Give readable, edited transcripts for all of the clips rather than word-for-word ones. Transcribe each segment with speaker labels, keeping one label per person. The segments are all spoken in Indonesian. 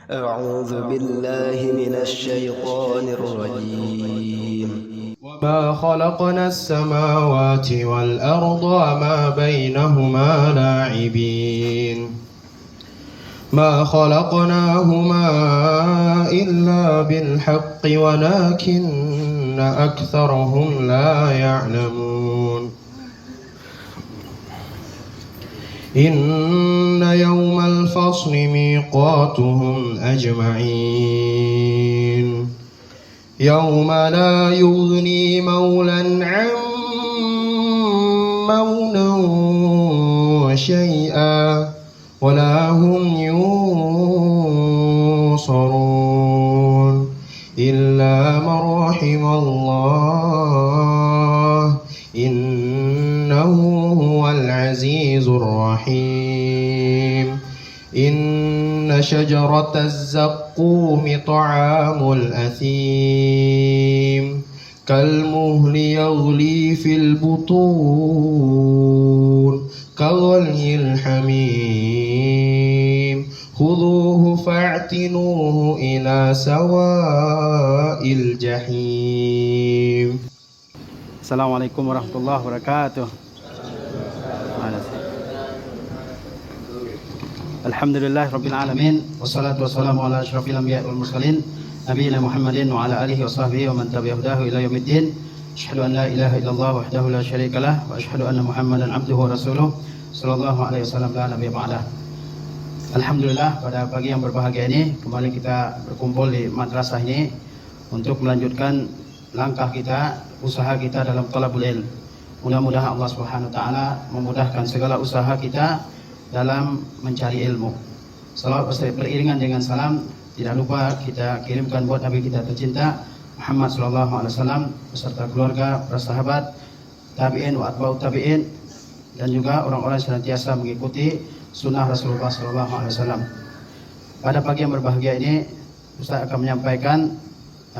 Speaker 1: أعوذ بالله من الشيطان الرجيم.
Speaker 2: وما خلقنا السماوات والأرض وما بينهما لاعبين ما خلقناهما إلا بالحق ولكن أكثرهم لا يعلمون إن يوم الفصل ميقاتهم أجمعين يوم لا يغني مولا عن مولا شيئا ولا هم ينصرون إلا من رحم الله إنه هو العزيز الرحيم إن شجرة الزقوم طعام الأثيم كالمهل يغلي في البطون كغلي الحميم خذوه فاعتنوه إلى سواء الجحيم.
Speaker 3: Assalamualaikum warahmatullahi wabarakatuh. Alhamdulillah rabbil alamin wassalatu wassalamu ala asyrafil anbiya'i wal mursalin nabiyina Muhammadin wa ala alihi wa sahbihi wa man tabi'ahu ila yaumiddin. Asyhadu an la ilaha illallah wahdahu la syarikalah wa asyhadu anna Muhammadan abduhu wa rasuluh sallallahu alaihi wasallam la nabiyya ba'dah. Alhamdulillah, pada pagi yang berbahagia ini kembali kita berkumpul di madrasah ini untuk melanjutkan langkah kita, usaha kita dalam thalabul ilm. Mudah-mudahan Allah Subhanahu wa taala memudahkan segala usaha kita dalam mencari ilmu. Salawat beriringan dengan salam tidak lupa kita kirimkan buat Nabi kita tercinta Muhammad sallallahu alaihi wasallam beserta keluarga, para sahabat, tabi'in wa atba'ut tabi'in dan juga orang-orang yang senantiasa mengikuti sunnah Rasulullah sallallahu alaihi wasallam. Pada pagi yang berbahagia ini Ustaz akan menyampaikan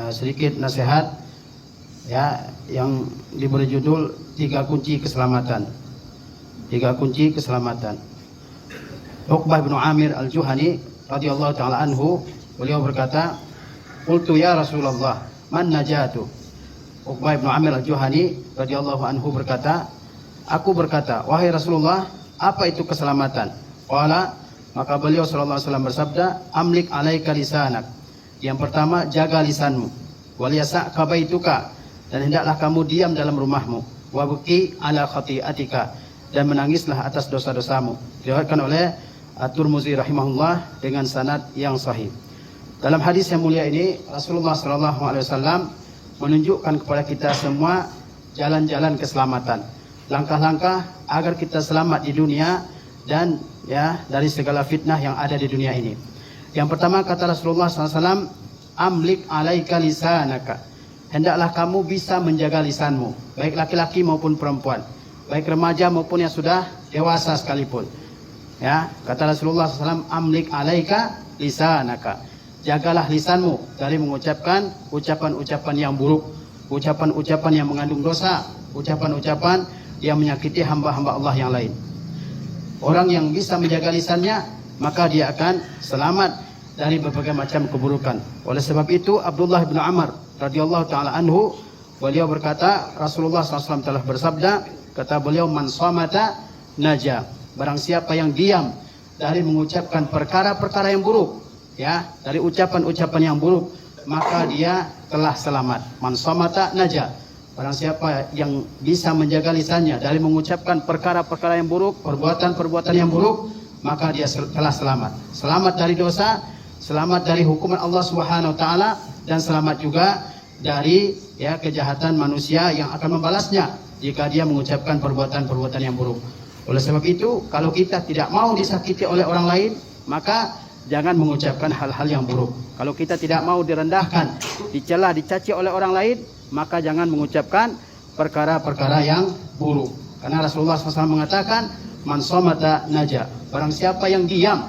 Speaker 3: sedikit nasihat ya yang diberi judul 3 kunci keselamatan. 3 kunci keselamatan. Uqbah bin Amir al-Juhani radhiyallahu taala anhu, beliau berkata, "Qultu ya Rasulullah, man najatu?" Uqbah bin Amir al-Juhani radhiyallahu anhu berkata, aku berkata, wahai Rasulullah, apa itu keselamatan? Qala, maka beliau sallallahu alaihi wasallam bersabda, amlik alaika lisanak. Yang pertama, jaga lisanmu. Wal yasa'ka baituka, dan hendaklah kamu diam dalam rumahmu. Wa buki ala khati'atika, dan menangislah atas dosa-dosamu. Diriwayatkan oleh At-Tirmidzi rahimahullah dengan sanad yang sahih. Dalam hadis yang mulia ini Rasulullah sallallahu alaihi wasallam menunjukkan kepada kita semua jalan-jalan keselamatan, langkah-langkah agar kita selamat di dunia dan ya dari segala fitnah yang ada di dunia ini. Yang pertama kata Rasulullah sallallahu alaihi wasallam, amlik alaika lisanaka. Hendaklah kamu bisa menjaga lisanmu, baik laki-laki maupun perempuan, baik remaja maupun yang sudah dewasa sekalipun. Ya, kata Rasulullah SAW, amlik alaika lisanaka. Jagalah lisanmu dari mengucapkan ucapan-ucapan yang buruk, ucapan-ucapan yang mengandung dosa, ucapan-ucapan yang menyakiti hamba-hamba Allah yang lain. Orang yang bisa menjaga lisannya, maka dia akan selamat dari berbagai macam keburukan. Oleh sebab itu, Abdullah bin Amr radhiyallahu taala anhu, beliau berkata, Rasulullah SAW telah bersabda, kata beliau, man samata naja. Barang siapa yang diam dari mengucapkan perkara-perkara yang buruk, ya, dari ucapan-ucapan yang buruk, maka dia telah selamat. Man samata naja. Barang siapa yang bisa menjaga lisannya dari mengucapkan perkara-perkara yang buruk, perbuatan-perbuatan yang buruk, maka dia telah selamat. Selamat dari dosa, selamat dari hukuman Allah Subhanahu wa taala, dan selamat juga dari ya kejahatan manusia yang akan membalasnya jika dia mengucapkan perbuatan-perbuatan yang buruk. Oleh sebab itu, kalau kita tidak mau disakiti oleh orang lain, maka jangan mengucapkan hal-hal yang buruk. Kalau kita tidak mau direndahkan, dicela, dicaci oleh orang lain, maka jangan mengucapkan perkara-perkara yang buruk. Karena Rasulullah SAW mengatakan, man somata naja. Barang siapa yang diam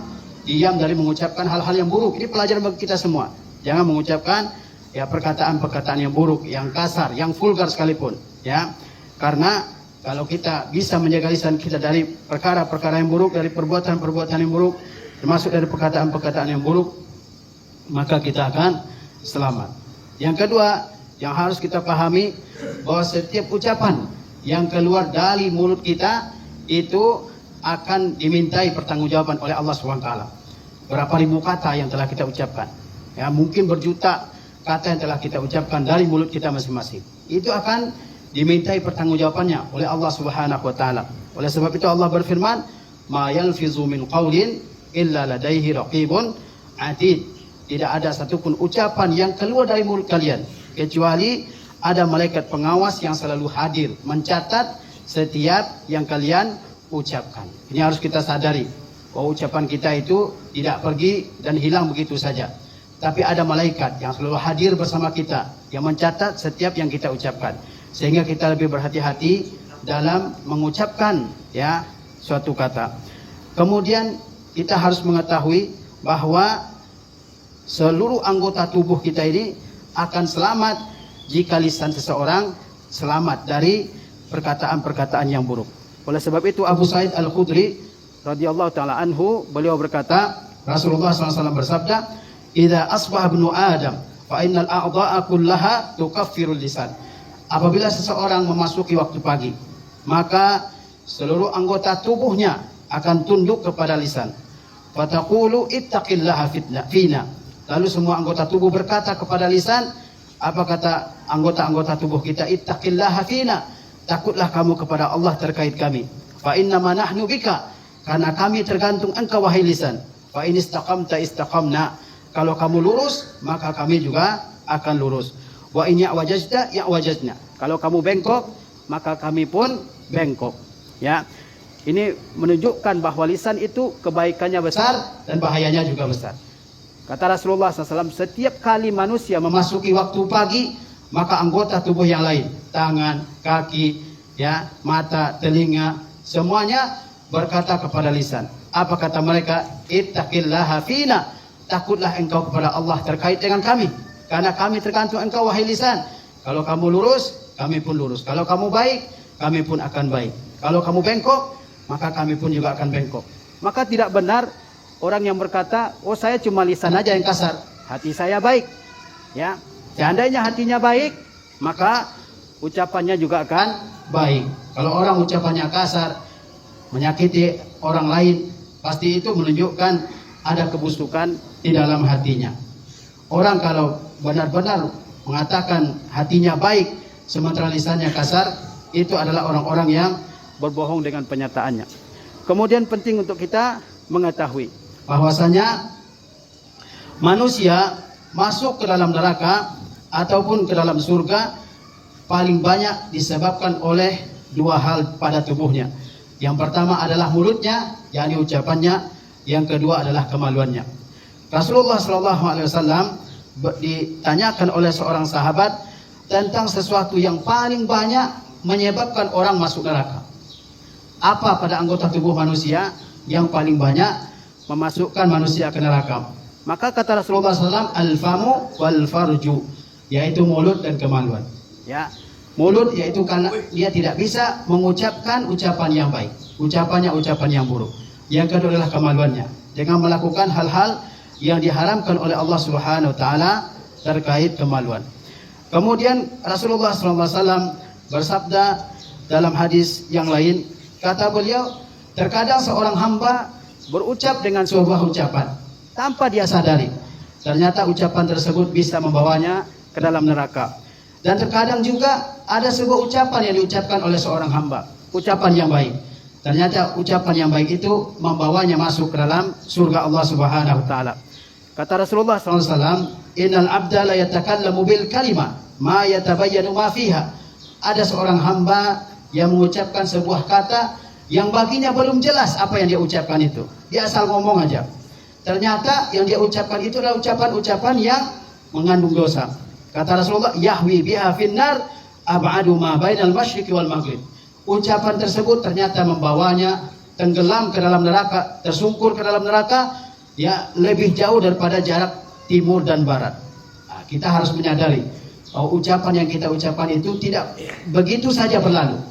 Speaker 3: dari mengucapkan hal-hal yang buruk. Ini pelajaran bagi kita semua. Jangan mengucapkan ya perkataan-perkataan yang buruk, yang kasar, yang vulgar sekalipun. Ya, karena kalau kita bisa menjaga lisan kita dari perkara-perkara yang buruk, dari perbuatan-perbuatan yang buruk, termasuk dari perkataan-perkataan yang buruk, maka kita akan selamat. Yang kedua, yang harus kita pahami bahwa setiap ucapan yang keluar dari mulut kita itu akan dimintai pertanggungjawaban oleh Allah SWT. Berapa ribu kata yang telah kita ucapkan, ya mungkin berjuta kata yang telah kita ucapkan dari mulut kita masing-masing, itu akan dimintai pertanggungjawabannya oleh Allah Subhanahu wa taala. Oleh sebab itu Allah berfirman, "Ma yalfizu min qaulin illa ladaihi raqibun atid." Tidak ada satupun ucapan yang keluar dari mulut kalian kecuali ada malaikat pengawas yang selalu hadir mencatat setiap yang kalian ucapkan. Ini harus kita sadari bahwa ucapan kita itu tidak pergi dan hilang begitu saja, tapi ada malaikat yang selalu hadir bersama kita yang mencatat setiap yang kita ucapkan, sehingga kita lebih berhati-hati dalam mengucapkan ya suatu kata. Kemudian kita harus mengetahui bahwa seluruh anggota tubuh kita ini akan selamat jika lisan seseorang selamat dari perkataan-perkataan yang buruk. Oleh sebab itu Abu Sa'id Al-Khudri radhiyallahu taala anhu, beliau berkata, Rasulullah SAW bersabda, "Idza asbaha ibnu Adam fa innal a'dha'a kullaha tukaffirul lisan." Apabila seseorang memasuki waktu pagi, maka seluruh anggota tubuhnya akan tunduk kepada lisan. Fataqulu ittaqillaha fina. Lalu semua anggota tubuh berkata kepada lisan, apa kata anggota-anggota tubuh kita? Ittaqillaha fina. Takutlah kamu kepada Allah terkait kami. Fa innama nahnu bika. Karena kami tergantung engkau wahai lisan. Fa in istaqamta istaqamna. Kalau kamu lurus, maka kami juga akan lurus. Wa in ya'wajajta ya'wajajna. Kalau kamu bengkok, maka kami pun bengkok. Ya. Ini menunjukkan bahwa lisan itu kebaikannya besar dan bahayanya juga besar. Kata Rasulullah SAW, setiap kali manusia memasuki waktu pagi, maka anggota tubuh yang lain, tangan, kaki, ya, mata, telinga, semuanya berkata kepada lisan. Apa kata mereka? Ittaqillaha fina. Takutlah engkau kepada Allah terkait dengan kami. Karena kami tergantung engkau wahai lisan. Kalau kamu lurus, kami pun lurus. Kalau kamu baik, kami pun akan baik. Kalau kamu bengkok, maka kami pun juga akan bengkok. Maka tidak benar orang yang berkata, oh saya cuma lisan aja yang kasar, hati saya baik. Ya, seandainya hatinya baik, maka ucapannya juga akan baik. Kalau orang ucapannya kasar, menyakiti orang lain, pasti itu menunjukkan ada kebusukan di dalam hatinya. Orang kalau benar-benar mengatakan hatinya baik, sementara lisannya kasar, itu adalah orang-orang yang berbohong dengan penyataannya. Kemudian penting untuk kita mengetahui bahwasanya manusia masuk ke dalam neraka ataupun ke dalam surga paling banyak disebabkan oleh dua hal pada tubuhnya. Yang pertama adalah mulutnya, yakni ucapannya. Yang kedua adalah kemaluannya. Rasulullah SAW ditanyakan oleh seorang sahabat tentang sesuatu yang paling banyak menyebabkan orang masuk neraka. Apa pada anggota tubuh manusia yang paling banyak memasukkan manusia ke neraka? Maka kata Rasulullah SAW, al-famu wal farju, yaitu mulut dan kemaluan. Ya, mulut yaitu karena dia tidak bisa mengucapkan ucapan yang baik, ucapannya ucapan yang buruk. Yang kedua adalah kemaluannya, dengan melakukan hal-hal yang diharamkan oleh Allah Subhanahu wa taala terkait kemaluan. Kemudian Rasulullah SAW bersabda dalam hadis yang lain, kata beliau, terkadang seorang hamba berucap dengan sebuah ucapan tanpa dia sadari, ternyata ucapan tersebut bisa membawanya ke dalam neraka. Dan terkadang juga ada sebuah ucapan yang diucapkan oleh seorang hamba, ucapan yang baik, ternyata ucapan yang baik itu membawanya masuk ke dalam surga Allah Subhanahu wa taala. Kata Rasulullah SAW, innal abda la yatakallamu bil kalimah ma yatabayyanu ma fiha. Ada seorang hamba yang mengucapkan sebuah kata yang baginya belum jelas apa yang dia ucapkan itu. Dia asal ngomong aja. Ternyata yang dia ucapkan itu adalah ucapan-ucapan yang mengandung dosa. Kata Rasulullah, yahwi biha finnar ab'adu ma bainal masyriqi wal maghrib. Ucapan tersebut ternyata membawanya tenggelam ke dalam neraka, tersungkur ke dalam neraka, ya lebih jauh daripada jarak timur dan barat. Nah, kita harus menyadari bahwa ucapan yang kita ucapkan itu tidak begitu saja berlalu.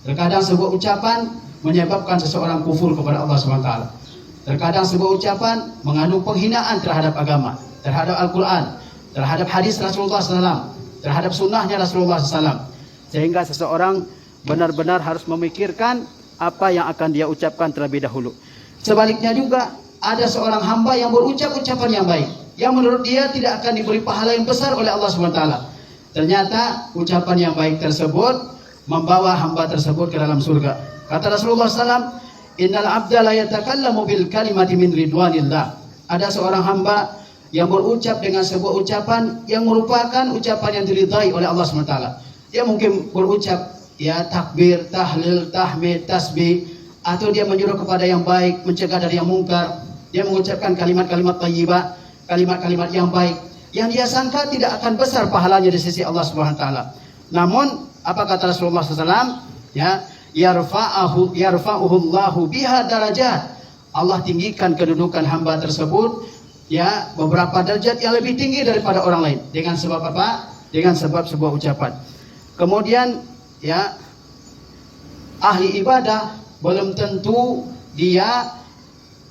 Speaker 3: Terkadang sebuah ucapan menyebabkan seseorang kufur kepada Allah SWT. Terkadang sebuah ucapan mengandung penghinaan terhadap agama, terhadap Al-Quran, terhadap hadis Rasulullah SAW, terhadap sunnahnya Rasulullah SAW. Sehingga seseorang benar-benar harus memikirkan apa yang akan dia ucapkan terlebih dahulu. Sebaliknya juga ada seorang hamba yang berucap ucapan yang baik, yang menurut dia tidak akan diberi pahala yang besar oleh Allah SWT. Ternyata ucapan yang baik tersebut membawa hamba tersebut ke dalam surga. Kata Rasulullah SAW, Innal abda la yatakallamu bil kalimati min ridwanillah. Ada seorang hamba yang berucap dengan sebuah ucapan yang merupakan ucapan yang diridai oleh Allah SWT. Dia mungkin berucap ya takbir, tahlil, tahmid, tasbih, atau dia menyuruh kepada yang baik, mencegah dari yang mungkar. Dia mengucapkan kalimat-kalimat thayyibah, kalimat-kalimat yang baik, yang dia sangka tidak akan besar pahalanya di sisi Allah Subhanahu wa taala. Namun apa kata Rasulullah SAW? Ya, yarfa'uhu Allahu biha darajat. Allah tinggikan kedudukan hamba tersebut ya beberapa derajat yang lebih tinggi daripada orang lain. Dengan sebab apa? Dengan sebab sebuah ucapan. Kemudian ya ahli ibadah belum tentu dia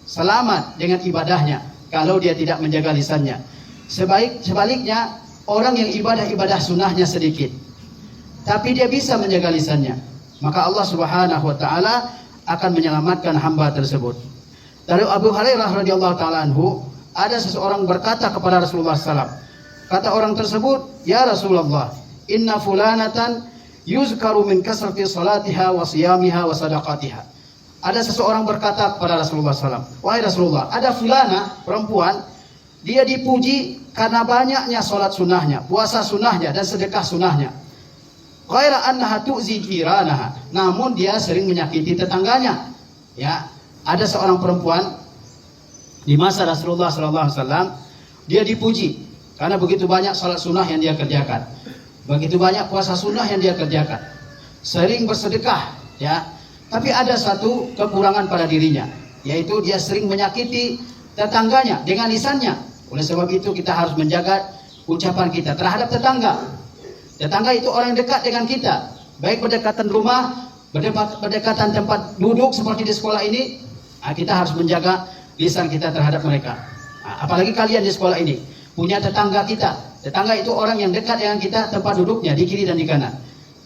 Speaker 3: selamat dengan ibadahnya kalau dia tidak menjaga lisannya. Sebaliknya orang yang ibadah sunnahnya sedikit, tapi dia bisa menjaga lisannya, maka Allah Subhanahu wa taala akan menyelamatkan hamba tersebut. Dari Abu Hurairah radhiyallahu taala anhu, ada seseorang berkata kepada Rasulullah SAW. Kata orang tersebut, "Ya Rasulullah, inna fulanatan yuzkaru min kasrati salatiha wa siyamiha wa sadaqatiha." Ada seseorang berkata kepada Rasulullah SAW, "Wahai Rasulullah, ada fulana perempuan, dia dipuji karena banyaknya salat sunnahnya, puasa sunnahnya, dan sedekah sunnahnya. Ghaira annaha tu'zi jiranaha." Namun dia sering menyakiti tetangganya. Ya, ada seorang perempuan di masa Rasulullah SAW, dia dipuji karena begitu banyak salat sunnah yang dia kerjakan, begitu banyak puasa sunnah yang dia kerjakan, sering bersedekah, ya. Tapi ada satu kekurangan pada dirinya, yaitu dia sering menyakiti tetangganya dengan lisannya. Oleh sebab itu kita harus menjaga ucapan kita terhadap tetangga. Tetangga itu orang yang dekat dengan kita, baik berdekatan rumah, berdekatan tempat duduk seperti di sekolah ini. Kita harus menjaga lisan kita terhadap mereka. Apalagi kalian di sekolah ini punya tetangga kita. Tetangga itu orang yang dekat dengan kita, tempat duduknya di kiri dan di kanan.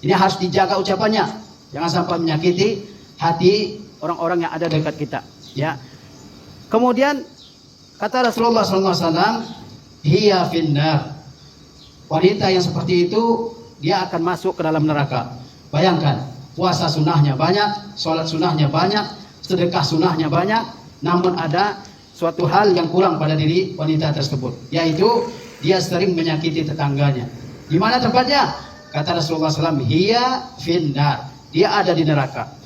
Speaker 3: Ini harus dijaga ucapannya, jangan sampai menyakiti hati orang-orang yang ada dekat kita. Ya. Kemudian kata Rasulullah SAW, hiya finnar. Wanita yang seperti itu dia akan masuk ke dalam neraka. Bayangkan, puasa sunnahnya banyak, sholat sunnahnya banyak, sedekah sunnahnya banyak, namun ada suatu hal yang kurang pada diri wanita tersebut, yaitu dia sering menyakiti tetangganya. Di mana tempatnya? Kata Rasulullah SAW, hiya finnar. Dia ada di neraka.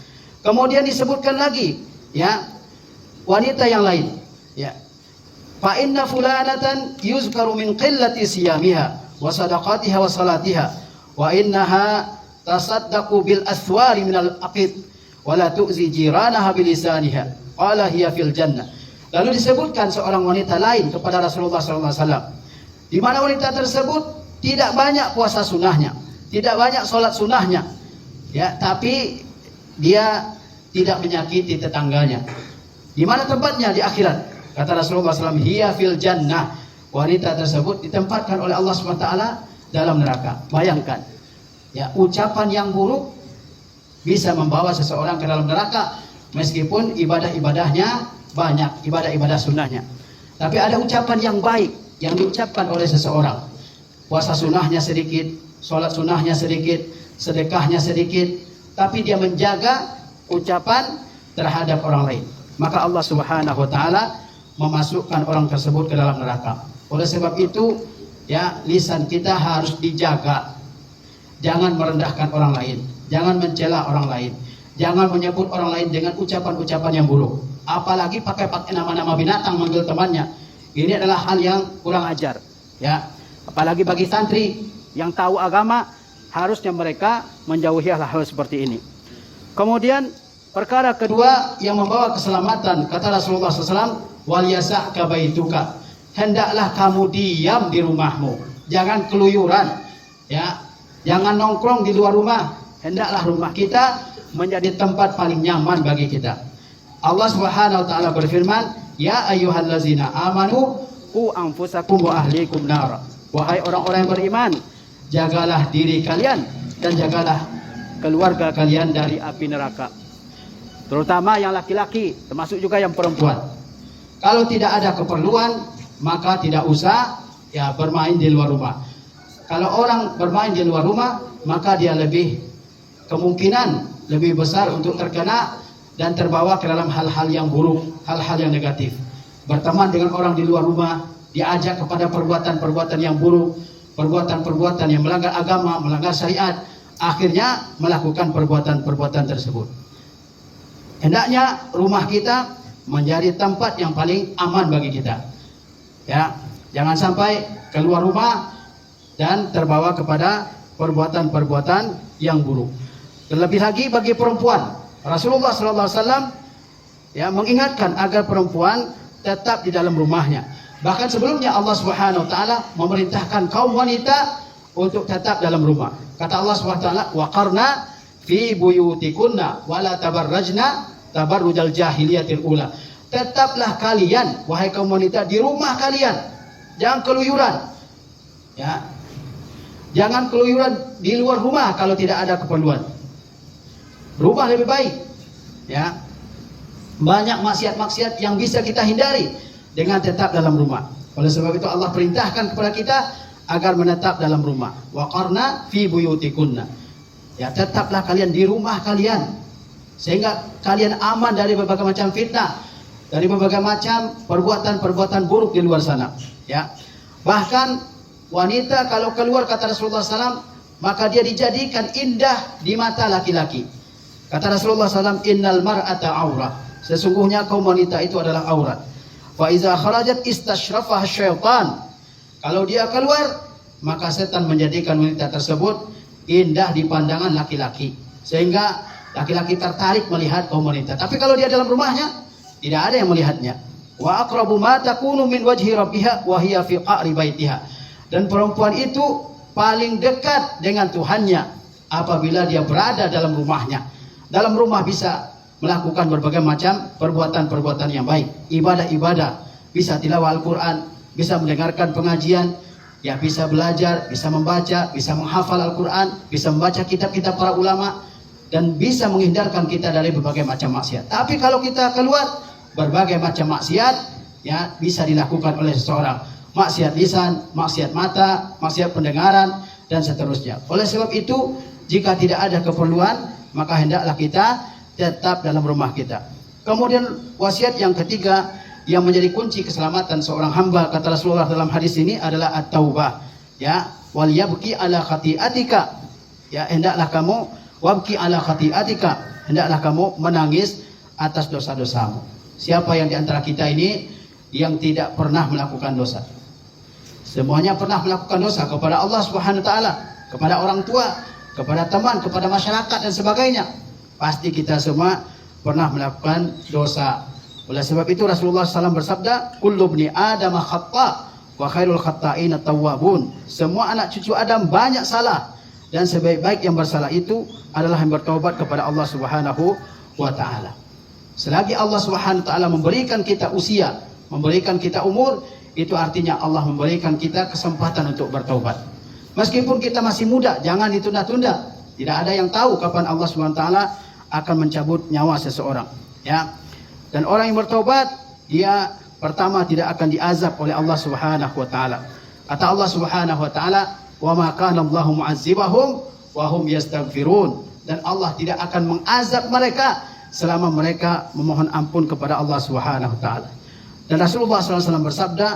Speaker 3: Kemudian disebutkan lagi, ya, wanita yang lain, ya. Fa inna fulanatan yuzkaru min qillati siyamiha wa sadaqatiha wa salatiha wa innaha tasaddaqu bil aswari min al aqid wa la tu'zi jiranaha bilisaniha qala hiya fil jannah. Lalu disebutkan seorang wanita lain kepada Rasulullah SAW, di mana wanita tersebut tidak banyak puasa sunnahnya, tidak banyak sholat sunnahnya, ya, tapi dia tidak menyakiti tetangganya. Di mana tempatnya? Di akhirat. Kata Rasulullah SAW, hiya fil jannah. Wanita tersebut ditempatkan oleh Allah SWT dalam neraka. Bayangkan, ya, ucapan yang buruk bisa membawa seseorang ke dalam neraka, meskipun ibadah-ibadahnya banyak, ibadah-ibadah sunnahnya. Tapi ada ucapan yang baik yang diucapkan oleh seseorang. Puasa sunnahnya sedikit, sholat sunnahnya sedikit, sedekahnya sedikit, tapi dia menjaga ucapan terhadap orang lain, maka Allah Subhanahu wa taala memasukkan orang tersebut ke dalam neraka. Oleh sebab itu, ya, lisan kita harus dijaga. Jangan merendahkan orang lain, jangan mencela orang lain, jangan menyebut orang lain dengan ucapan-ucapan yang buruk. Apalagi pakai nama-nama binatang manggil temannya. Ini adalah hal yang kurang ajar, ya. Apalagi bagi santri yang tahu agama, harusnya mereka menjauhi hal-hal seperti ini. Kemudian perkara kedua yang membawa keselamatan, kata Rasulullah SAW, wal yasa'ka baituka. Hendaklah kamu diam di rumahmu, jangan keluyuran, ya, jangan nongkrong di luar rumah. Hendaklah rumah kita menjadi tempat paling nyaman bagi kita. Allah Subhanahu wa taala berfirman, "Ya ayyuhallazina amanu qu anfusakum wa ahlikum nar." Wahai orang-orang yang beriman, jagalah diri kalian dan jagalah keluarga kalian dari api neraka. Terutama yang laki-laki, termasuk juga yang perempuan. Kalau tidak ada keperluan, maka tidak usah ya bermain di luar rumah. Kalau orang bermain di luar rumah, maka dia lebih kemungkinan lebih besar untuk terkena dan terbawa ke dalam hal-hal yang buruk, hal-hal yang negatif. Berteman dengan orang di luar rumah, diajak kepada perbuatan-perbuatan yang buruk, perbuatan-perbuatan yang melanggar agama, melanggar syariat, akhirnya melakukan perbuatan-perbuatan tersebut. Hendaknya rumah kita menjadi tempat yang paling aman bagi kita. Ya, jangan sampai keluar rumah dan terbawa kepada perbuatan-perbuatan yang buruk. Terlebih lagi bagi perempuan, Rasulullah SAW ya mengingatkan agar perempuan tetap di dalam rumahnya. Bahkan sebelumnya Allah Subhanahu wa taala memerintahkan kaum wanita untuk tetap dalam rumah. Kata Allah Subhanahu wa taala, "Wa qarna fi buyutikunna wa la tabarrajna tabarrujal jahiliyatil ula." Tetaplah kalian wahai kaum wanita di rumah kalian. Jangan keluyuran. Ya. Jangan keluyuran di luar rumah kalau tidak ada keperluan. Rumah lebih baik. Ya. Banyak maksiat-maksiat yang bisa kita hindari dengan tetap dalam rumah. Oleh sebab itu Allah perintahkan kepada kita agar menetap dalam rumah. Wa qarna fi buyutikunna. Ya, tetaplah kalian di rumah kalian sehingga kalian aman dari berbagai macam fitnah, dari berbagai macam perbuatan-perbuatan buruk di luar sana. Ya. Bahkan wanita kalau keluar kata Rasulullah SAW, maka dia dijadikan indah di mata laki-laki. Kata Rasulullah SAW, "Innal mar'ata aurah." Sesungguhnya kaum wanita itu adalah aurat. Fa iza kharajat istashrafaha syaitan. Kalau dia keluar, maka setan menjadikan wanita tersebut indah di pandangan laki-laki, sehingga laki-laki tertarik melihat kaum wanita. Tapi kalau dia dalam rumahnya, tidak ada yang melihatnya. Wa aqrabu ma takunu min wajhi rabbiha wa hiya fi qa'ri baitiha. Dan perempuan itu paling dekat dengan Tuhannya apabila dia berada dalam rumahnya. Dalam rumah bisa melakukan berbagai macam perbuatan-perbuatan yang baik, ibadah-ibadah, bisa tilawah Al-Quran, bisa mendengarkan pengajian, ya bisa belajar, bisa membaca, bisa menghafal Al-Quran, bisa membaca kitab-kitab para ulama, dan bisa menghindarkan kita dari berbagai macam maksiat. Tapi kalau kita keluar, berbagai macam maksiat ya bisa dilakukan oleh seseorang. Maksiat lisan, maksiat mata, maksiat pendengaran, dan seterusnya. Oleh sebab itu, jika tidak ada keperluan, maka hendaklah kita tetap dalam rumah kita. Kemudian wasiat yang ketiga yang menjadi kunci keselamatan seorang hamba, kata Rasulullah dalam hadis ini adalah at-taubah. Ya, wal yabki ala khati'atika. Ya, hendaklah kamu wabki ala khati'atika. Hendaklah kamu menangis atas dosa-dosamu. Siapa yang di antara kita ini yang tidak pernah melakukan dosa? Semuanya pernah melakukan dosa kepada Allah Subhanahu wa taala, kepada orang tua, kepada teman, kepada masyarakat dan sebagainya. Pasti kita semua pernah melakukan dosa. Oleh sebab itu Rasulullah SAW bersabda, "Kullu ibni Adam khata' wa khairul khata'in at-tawwabun." Semua anak cucu Adam banyak salah, dan sebaik-baik yang bersalah itu adalah yang bertaubat kepada Allah Subhanahu wa taala. Selagi Allah Subhanahu wa taala memberikan kita usia, memberikan kita umur, itu artinya Allah memberikan kita kesempatan untuk bertaubat. Meskipun kita masih muda, jangan ditunda-tunda. Tidak ada yang tahu kapan Allah Subhanahu wa taala akan mencabut nyawa seseorang, ya. Dan orang yang bertobat, dia pertama tidak akan diazab oleh Allah Subhanahu wa taala. Kata Allah Subhanahu wa taala, "Wa ma kana Allahu mu'azzibahum wa hum yastaghfirun." Dan Allah tidak akan mengazab mereka selama mereka memohon ampun kepada Allah Subhanahu wa taala. Dan Rasulullah SAW bersabda,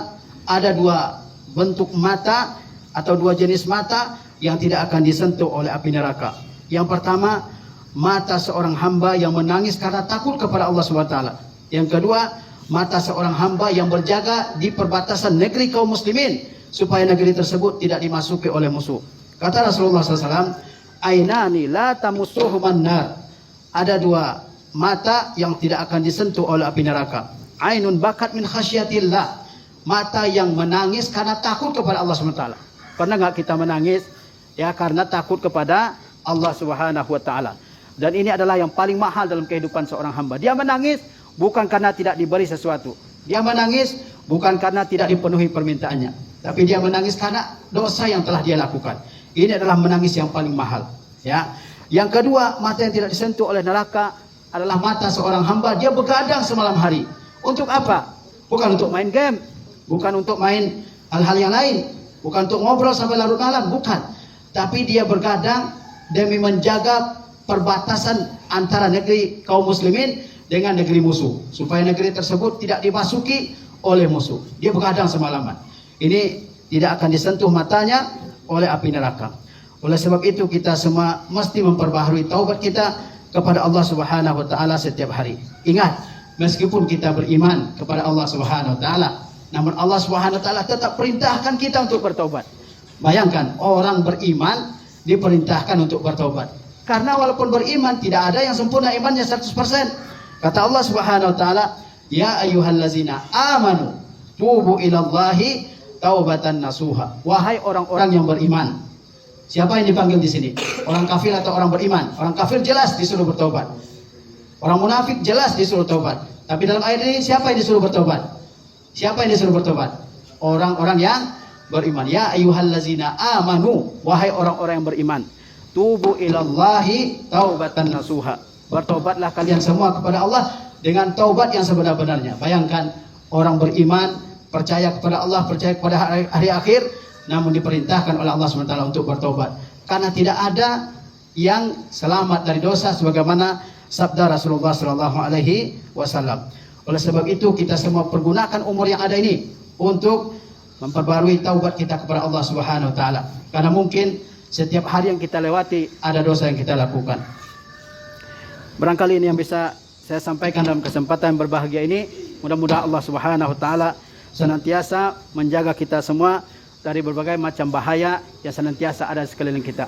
Speaker 3: ada dua bentuk mata atau dua jenis mata yang tidak akan disentuh oleh api neraka. Yang pertama, mata seorang hamba yang menangis karena takut kepada Allah SWT. Yang kedua, mata seorang hamba yang berjaga di perbatasan negeri kaum muslimin supaya negeri tersebut tidak dimasuki oleh musuh. Kata Rasulullah SAW, "Ainani la tamussuhuman nar." Ada dua mata yang tidak akan disentuh oleh api neraka. Ainun bakat min khasyatillah. Mata yang menangis karena takut kepada Allah SWT. Pernah nggak kita menangis ya karena takut kepada Allah Subhanahu wa taala? Dan ini adalah yang paling mahal dalam kehidupan seorang hamba. Dia menangis bukan karena tidak diberi sesuatu. Dia menangis bukan karena tidak dipenuhi permintaannya, tapi dia menangis karena dosa yang telah dia lakukan. Ini adalah menangis yang paling mahal. Ya. Yang kedua, mata yang tidak disentuh oleh neraka adalah mata seorang hamba. Dia begadang semalam hari. Untuk apa? Bukan untuk main game, bukan untuk main hal-hal yang lain, bukan untuk ngobrol sampai larut malam, bukan. Tapi dia bergadang demi menjaga perbatasan antara negeri kaum muslimin dengan negeri musuh, supaya negeri tersebut tidak dimasuki oleh musuh. Dia begadang semalaman. Ini tidak akan disentuh matanya oleh api neraka. Oleh sebab itu kita semua mesti memperbaharui taubat kita kepada Allah Subhanahu wa taala setiap hari. Ingat, meskipun kita beriman kepada Allah Subhanahu wa taala, namun Allah Subhanahu wa taala tetap perintahkan kita untuk bertaubat. Bayangkan, orang beriman diperintahkan untuk bertaubat. Karena walaupun beriman tidak ada yang sempurna imannya 100%. Kata Allah Subhanahu wa taala, "Ya ayyuhallazina amanu tubu ilallahi taubatan nasuha." Wahai orang-orang yang beriman. Siapa yang dipanggil di sini? Orang kafir atau orang beriman? Orang kafir jelas disuruh bertobat. Orang munafik jelas disuruh tobat. Tapi dalam ayat ini siapa yang disuruh bertobat? Siapa yang disuruh bertobat? Orang-orang yang beriman. Ya ayyuhallazina amanu, wahai orang-orang yang beriman. Tubu ilallahi taubatan nasuha. Bertobatlah kalian semua kepada Allah dengan taubat yang sebenar-benarnya. Bayangkan, orang beriman, percaya kepada Allah, percaya kepada hari akhir, namun diperintahkan oleh Allah SWT untuk bertobat. Karena tidak ada yang selamat dari dosa sebagaimana sabda Rasulullah SAW. Oleh sebab itu kita semua pergunakan umur yang ada ini untuk memperbarui taubat kita kepada Allah Subhanahu wa taala. Karena mungkin setiap hari yang kita lewati ada dosa yang kita lakukan. Barangkali ini yang bisa saya sampaikan dalam kesempatan yang berbahagia ini. Mudah-mudahan Allah Subhanahu wa taala senantiasa menjaga kita semua dari berbagai macam bahaya yang senantiasa ada di sekeliling kita.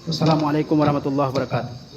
Speaker 3: Wassalamualaikum warahmatullahi wabarakatuh.